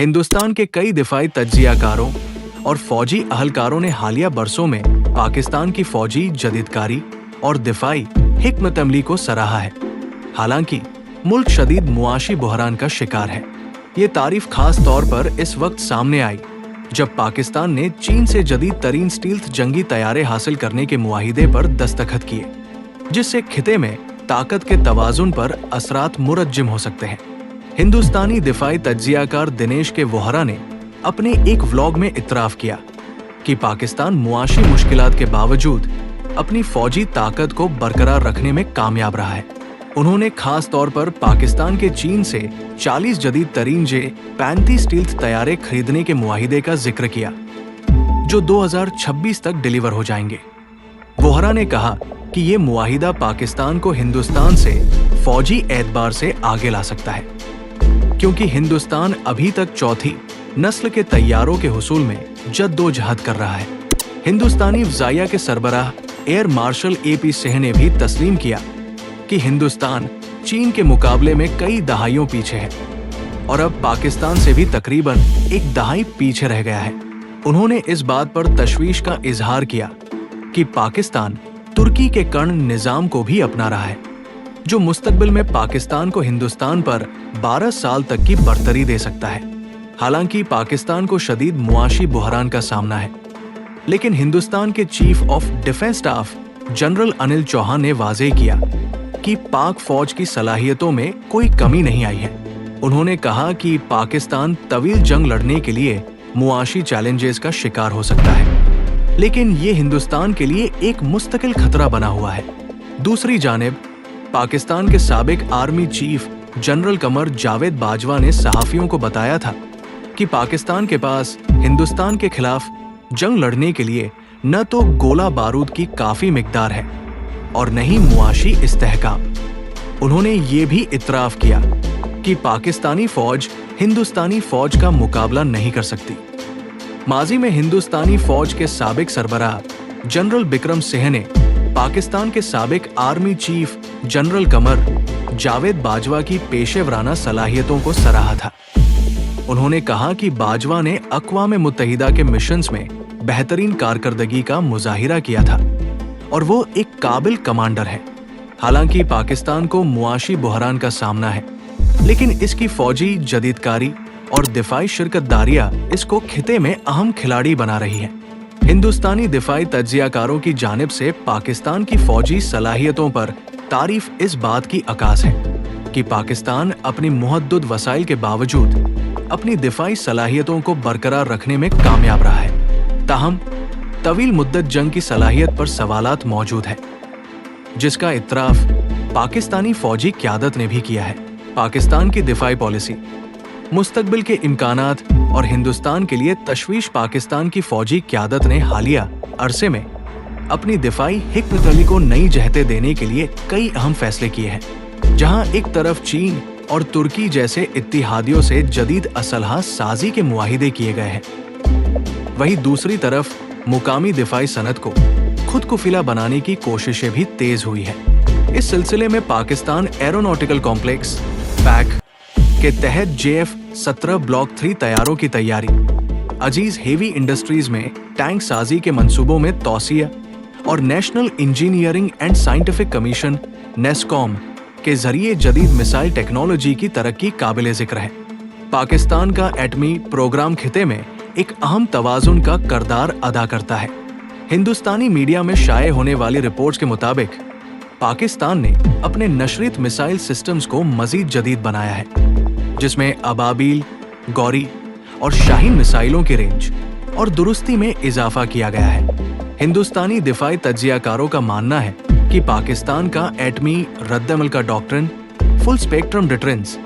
हिंदुस्तान के कई दिफाई तज्जियाकारों और फौजी अहलकारों ने हालिया बरसों में पाकिस्तान की फौजी जदीदकारी और दिफाई हिकमत अमली को सराहा है। हालांकि मुल्क शदीद मुआशी बुहरान का शिकार है। ये तारीफ खास तौर पर इस वक्त सामने आई जब पाकिस्तान ने चीन से जदीद तरीन स्टील्थ जंगी तैयारे हासिल करने के मुआहिदे पर दस्तखत किए, जिससे खिते में ताकत के तवाजुन पर असरात मुरज्जिम हो सकते हैं। हिंदुस्तानी दिफाई तज्जियाकार दिनेश के वोहरा ने अपने एक व्लॉग में इतराफ किया कि पाकिस्तान मुआशी मुश्किलात के बावजूद अपनी फौजी ताकत को बरकरार रखने में कामयाब रहा है। उन्होंने खास तौर पर पाकिस्तान के चीन से 40 जदीद तरीन J-35 स्टील्थ तैयारे खरीदने के मुआहिदे का जिक्र किया, जो 2026 तक डिलीवर हो जाएंगे। वोहरा ने कहा कि ये मुआहिदा पाकिस्तान को हिंदुस्तान से फौजी एतबार से आगे ला सकता है, क्योंकि हिंदुस्तान अभी तक चौथी नस्ल के तैयारों के हुसूल में जद्दोजहद कर रहा है। हिंदुस्तानी फ़ज़ाइया के सरबराह एयर मार्शल AP सिंह ने भी तस्लीम किया कि हिंदुस्तान चीन के मुकाबले में कई दहाइयों पीछे है और अब पाकिस्तान से भी तकरीबन एक दहाई पीछे रह गया है। उन्होंने इस बात पर तशवीश का इजहार किया कि पाकिस्तान तुर्की के कर्ण निज़ाम को भी अपना रहा है, जो मुस्तकबिल में पाकिस्तान को हिंदुस्तान पर 12 साल तक की बरतरी दे सकता है। हालांकि पाकिस्तान को शदीद मुआशी बुहरान का सामना है, लेकिन हिंदुस्तान के chief of defence staff general Anil Chauhan ने वाज़ेह किया कि पाक फौज की सलाहियतों में कोई कमी नहीं आई है। उन्होंने कहा कि पाकिस्तान तवील जंग लड़ने के लिए मुआशी चैलेंजेस का शिकार हो सकता है, लेकिन ये हिंदुस्तान के लिए एक मुस्तकिल खतरा बना हुआ है। दूसरी जानिब पाकिस्तान के साबिक army chief general Qamar Javed Bajwa ने सहाफियों को बताया था कि पाकिस्तान के पास हिंदुस्तान के खिलाफ जंग लड़ने के लिए न तो गोला बारूद की काफी मिकदार है और न ही मुआशी इस्तेहकाम। उन्होंने ये भी इतराफ किया कि पाकिस्तानी फौज हिंदुस्तानी फौज का मुकाबला नहीं कर सकती। माजी में हिंदुस्तानी फौज के साबिक सरबराह जनरल बिक्रम सिंह ने पाकिस्तान के साबिक army chief general Qamar Javed Bajwa की पेशेवराना सलाहियतों को सराहा था। उन्होंने कहा कि बाजवा ने अक़वाम मुत्तहिदा के मिशंस में बेहतरीन कारकर्दगी का मुजाहिरा किया था और वो एक काबिल कमांडर है। हालांकि पाकिस्तान को मुआशी बुहरान का सामना है, लेकिन इसकी फौजी जदीदकारी और दिफाई शिरकतदारियां इसको खिते में अहम खिलाड़ी बना रही है। हिंदुस्तानी दिफाई तज्जियाकारों की जानिब से पाकिस्तान की फौजी सलाहियतों पर तारीफ इस बात की अकास है कि पाकिस्तान अपनी मुहद्दद वसाइल के बावजूद अपनी दिफाई सलाहियतों को बरकरार रखने में कामयाब रहा है। ताहम तवील मुद्दत जंग की सलाहियत पर सवालात मौजूद है, जिसका इतराफ पाकिस्तानी फौजी क़यादत ने भी किया है। पाकिस्तान की दिफाई पॉलिसी, मुस्तकबिल के इम्कानात और हिंदुस्तान के लिए तशवीश। पाकिस्तान की फौजी क़यादत ने हालिया अरसे में अपनी दिफाई हिकमत अमली को नई जहतें देने के लिए कई अहम फैसले किए हैं। जहां एक तरफ चीन और तुर्की जैसे इत्तिहादियों से जदीद असलहा साजी के मुआहिदे किए गए हैं, वहीं दूसरी तरफ मुकामी दिफाई सनत को खुद कुफिला बनाने की कोशिशें भी तेज हुई है। इस सिलसिले में पाकिस्तान एरोनॉटिकल कॉम्प्लेक्स पैक के तहत JF-17 ब्लॉक 3 तैयारों की तैयारी, अजीज हेवी इंडस्ट्रीज में टैंक साजी के मंसूबों में तौसिया और national engineering and scientific commission NASSCOM के जरिए जदीद मिसाइल टेक्नोलॉजी की तरक्की काबिल जिक्र है। पाकिस्तान का एटमी प्रोग्राम खिते में एक अहम तवाजुन का किरदार अदा करता है। हिंदुस्तानी मीडिया में शाये होने वाली रिपोर्ट्स के मुताबिक पाकिस्तान ने अपने नशरीत मिसाइल सिस्टम्स को मजीद जदीद बनाया है, जिसमें अबाबील, गौरी और शाहीन मिसाइलों की रेंज और दुरुस्ती में इजाफा किया गया है। हिंदुस्तानी दिफाई तज्जियाकारों का मानना है कि पाकिस्तान का एटमी रद्दअमल का doctrine full spectrum deterrence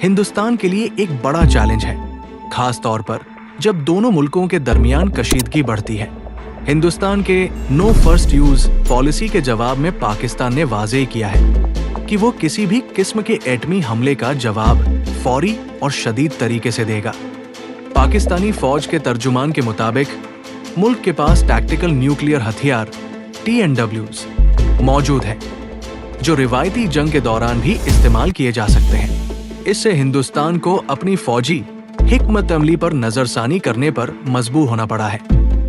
Hindustan के लिए एक बड़ा चैलेंज है, खास तौर पर जब दोनों मुल्कों के दरमियान कशीदगी बढ़ती है। हिंदुस्तान के नो फर्स्ट यूज पॉलिसी के जवाब में पाकिस्तान ने वाज़ेह किया है कि वो किसी भी किस्म के एटमी हमले का जवाब फौरी और शदीद तरीके से देगा। पाकिस्तानी फौज के तर्जुमान के मुताबिक मुल्क के पास टैक्टिकल न्यूक्लियर हथियार TNWs मौजूद है, जो रिवायती जंग के दौरान भी इस्तेमाल किए जा सकते हैं। इससे हिंदुस्तान को अपनी फौजी हिकमत अमली पर नजरसानी करने पर मजबूर होना पड़ा है।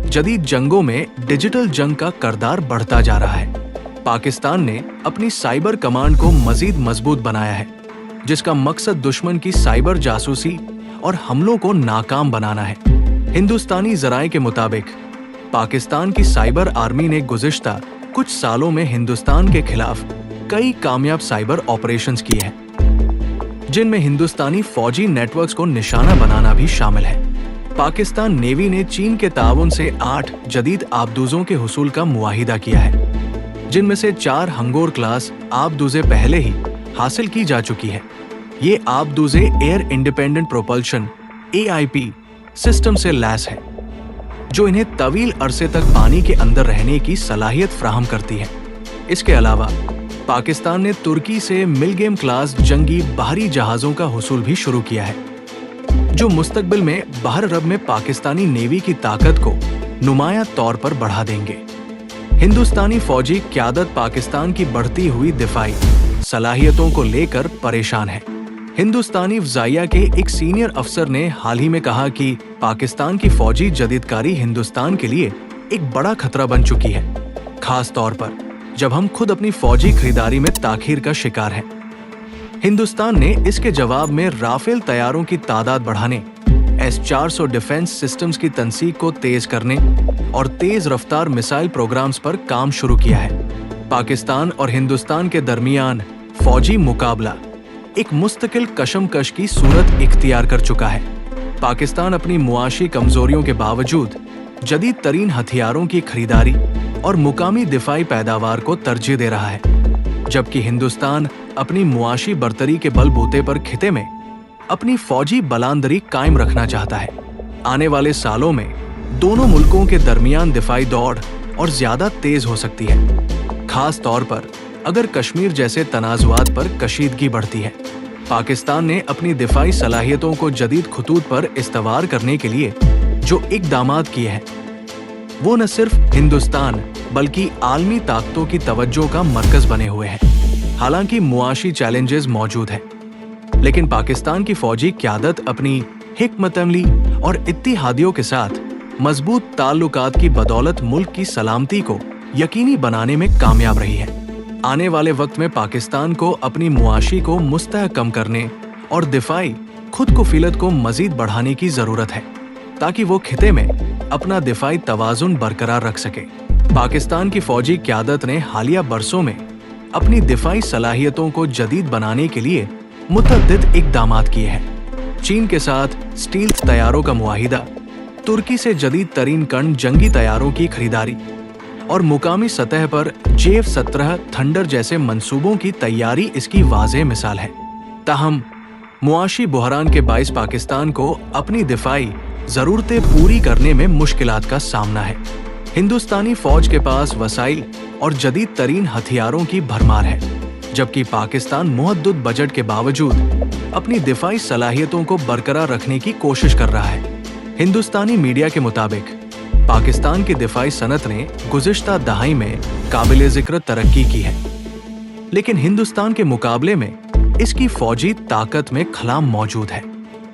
जदीद जंगों में डिजिटल जंग का किरदार बढ़ता जा रहा है। पाकिस्तान ने अपनी साइबर कमांड को मजीद मजबूत बनाया है, जिसका मकसद दुश्मन की साइबर जासूसी और हमलों को नाकाम बनाना है। हिंदुस्तानी जराए के मुताबिक पाकिस्तान की साइबर आर्मी ने गुज़िश्ता कुछ सालों में हिंदुस्तान के खिलाफ कई कामयाब साइबर ऑपरेशंस किए हैं, जिनमें हिंदुस्तानी फौजी नेटवर्क्स को निशाना बनाना भी शामिल है। पाकिस्तान नेवी ने चीन के ताउन से 8 जदीद आबदूजों के हुसूल का मुआहिदा किया है, जिनमें से 4 हंगोर क्लास आबदूजे पहले ही हासिल की जा चुकी है। ये आबदूजे air independent propulsion AIP system से लैस है, जो इन्हें तवील अरसे तक पानी के अंदर रहने की सलाहियत फ्राहम करती है। इसके अलावा पाकिस्तान ने तुर्की से मिलगेम क्लास जंगी बाहरी जहाजों का हुसूल भी शुरू किया है, जो मुस्तकबिल में बहर अरब में पाकिस्तानी नेवी की ताकत को नुमायां तौर पर बढ़ा देंगे। हिंदुस्तानी फौजी क़यादत पाकिस्तान की बढ़ती हुई दिफाई सलाहियतों को लेकर परेशान है। हिंदुस्तानी फ़ज़ाइया के एक सीनियर अफसर ने हाल ही में कहा कि पाकिस्तान की फौजी जदीदकारी हिंदुस्तान के लिए एक बड़ा खतरा बन चुकी है, खास तौर पर जब हम खुद अपनी फौजी खरीदारी में ताखीर का शिकार हैं। हिंदुस्तान ने इसके जवाब में राफेल तैयारों की तादाद बढ़ाने, S-400 डिफेंस सिस्टम्स की तनसीक को तेज करने और तेज रफ्तार मिसाइल प्रोग्राम्स पर काम शुरू किया है। पाकिस्तान और हिंदुस्तान के दरमियान फौजी मुकाबला एक मुस्तकिल कशमकश की सूरत इख्तियार कर चुका है। पाकिस्तान अपनी मुआशी कमजोरियों के बावजूद जदीद तरीन हथियारों की खरीदारी और मुकामी दिफाई पैदावार को तरजीह दे रहा है, जबकि हिंदुस्तान अपनी मुआशी बरतरी के बलबूते पर खिते में अपनी फौजी बलांदरी कायम रखना चाहता है। आने वाले सालों में दोनों मुल्कों के दरमियान दिफाई दौड़ और ज्यादा तेज हो सकती है, खास तौर पर अगर कश्मीर जैसे तनाज़ुआत पर कशीदगी बढ़ती है। पाकिस्तान ने अपनी दिफाई सलाहियतों को जदीद खतूत पर इस्तवार करने के लिए जो इक़दामात किए हैं, वो न सिर्फ हिंदुस्तान बल्कि आलमी ताकतों की तवज्जो का मरकज बने हुए हैं। हालांकि मुआशी चैलेंजेस मौजूद हैं, लेकिन पाकिस्तान की फौजी क़यादत अपनी हिकमत अमली और इत्तिहादियों के साथ मजबूत ताल्लुकात की बदौलत मुल्क की सलामती को यकीनी बनाने में कामयाब रही है। आने वाले वक्त में पाकिस्तान को अपनी मुआशी को मुस्तहकम करने और दिफाई खुद कुफिलत को मजीद बढ़ाने की जरूरत है, ताकि वो खिते में अपना दिफाई तवाजुन बरकरार रख सके। पाकिस्तान की फौजी क़यादत ने हालिया बरसों में अपनी दिफाई सलाहियतों को जदीद बनाने के लिए मुतअद्दिद इक़दामात किए हैं। चीन के साथ स्टील्थ तैयारों का मुआहिदा, तुर्की से जदीद तरीन कण जंगी तैयारों की खरीदारी और मुकामी सतह पर J-17 थंडर जैसे मंसूबों की तैयारी इसकी वाज़ेह मिसाल है। ताहम मुआशी बुहरान के बाइस पाकिस्तान को अपनी दिफाई ज़रूरतें पूरी करने में मुश्किलात का सामना है। हिंदुस्तानी फौज के पास वसाइल और जदीद तरीन हथियारों की भरमार है, जबकि पाकिस्तान मुहद्दद बजट के बावजूद अपनी दिफाई सलाहियतों को बरकरार रखने की कोशिश कर रहा है। हिंदुस्तानी मीडिया के मुताबिक पाकिस्तान की दिफाई सनत ने गुज़िश्ता दहाई में काबिल ज़िक्र तरक्की की है, लेकिन हिंदुस्तान के मुकाबले में इसकी फौजी ताकत में खलाम मौजूद है।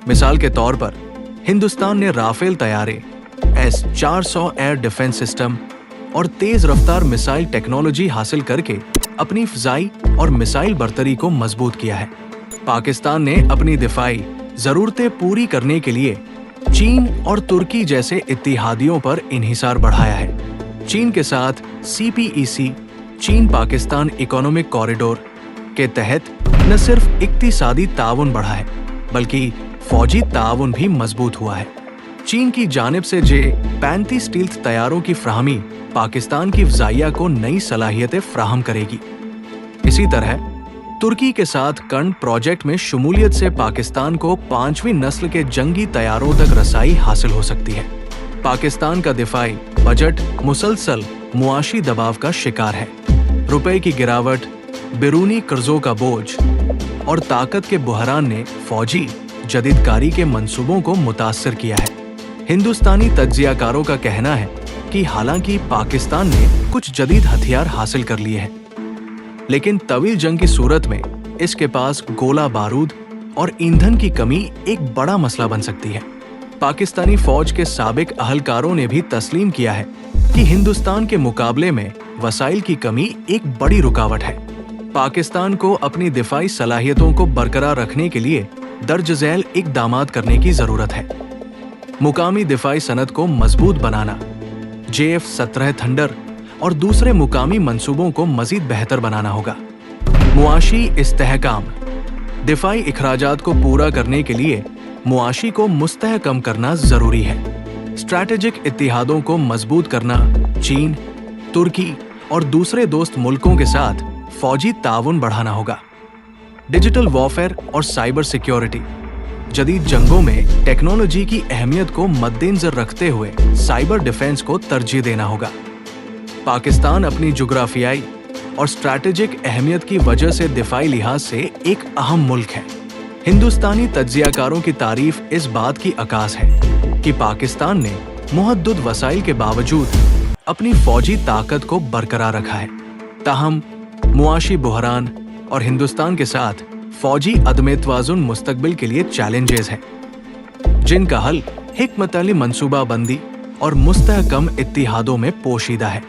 मिसाल के तौर पर हिंदुस्तान ने राफेल तैयारे, S-400 एयर डिफेंस सिस्टम और तेज रफ्तार मिसाइल टेक्नोलॉजी हासिल करके अपनी फ़ज़ाई और मिसाइल बरतरी को मजबूत किया है। पाकिस्तान ने अपनी दिफाई ज़रूरतें पूरी करने के लिए चीन और तुर्की जैसे इत्तिहादियों पर इन्हिसार बढ़ाया है। चीन के साथ CPEC चीन पाकिस्तान इकोनॉमिक कॉरिडोर के तहत न सिर्फ इक्तिसादी ताउन बढ़ा है, बल्कि फौजी ताउन भी मजबूत हुआ है। चीन की जानिब से J-35 स्टील्थ तैयारों की फ्राहमी पाकिस्तान की फ़ज़ाइया को नई सलाहियतें फ्राहम करेगी। इसी तरह तुर्की के साथ कर्ण प्रोजेक्ट में शमूलियत से पाकिस्तान को 5वीं नस्ल के जंगी तैयारों तक रसाई हासिल हो सकती है। पाकिस्तान का दिफाई बजट मुसलसल मुआशी दबाव का शिकार है। रुपए की गिरावट, बैरूनी कर्जों का बोझ और ताकत के बुहरान ने फौजी जदीदकारी के मंसूबों को मुतासर किया है। हिंदुस्तानी तज्जियाकारों का कहना है कि हालांकि पाकिस्तान ने कुछ जदीद हथियार हासिल कर लिए हैं, लेकिन तवील जंग की सूरत में इसके पास गोला बारूद, और ईंधन की कमी एक बड़ा मसला बन सकती है। पाकिस्तानी फौज के साबिक अहलकारों ने भी तस्लीम किया है कि हिंदुस्तान के मुकाबले में वसाइल की कमी एक बड़ी रुकावट है। पाकिस्तान को अपनी दिफाई सलाहियतों को बरकरार रखने के लिए दर्ज झैल इक़दामात करने की जरूरत है। मुकामी दिफाई सनत को मजबूत बनाना, JF-17 थंडर और दूसरे मुकामी मंसूबों को मजीद बेहतर बनाना होगा। मुआशी इस्तेहकाम, दिफाई इखराजात को पूरा करने के लिए मुआशी को मुस्तहकम करना जरूरी है। स्ट्रैटेजिक इत्तिहादों को मजबूत करना, चीन, तुर्की और दूसरे दोस्त मुल्कों के साथ फौजी ताउन बढ़ाना होगा। डिजिटल वॉरफेयर और साइबर सिक्योरिटी, जदीद जंगों में टेक्नोलॉजी की अहमियत को मद्देनजर रखते हुए साइबर डिफेंस को तरजीह देना होगा। पाकिस्तान अपनी जुग्राफियाई और स्ट्रैटेजिक अहमियत की वजह से दिफाई लिहाज से एक अहम मुल्क है। हिंदुस्तानी तज्जियाकारों की तारीफ इस बात की अकास है कि पाकिस्तान ने मुहद्दद वसाइल के बावजूद अपनी फौजी ताकत को बरकरार रखा है। ताहम मुआशी बुहरान और हिंदुस्तान के साथ फौजी अदम तवाज़ुन मुस्तकबिल के लिए चैलेंजेस हैं, जिनका हल हिकमत अली मंसूबा बंदी और मुस्तहकम इत्तिहादों में पोशीदा है।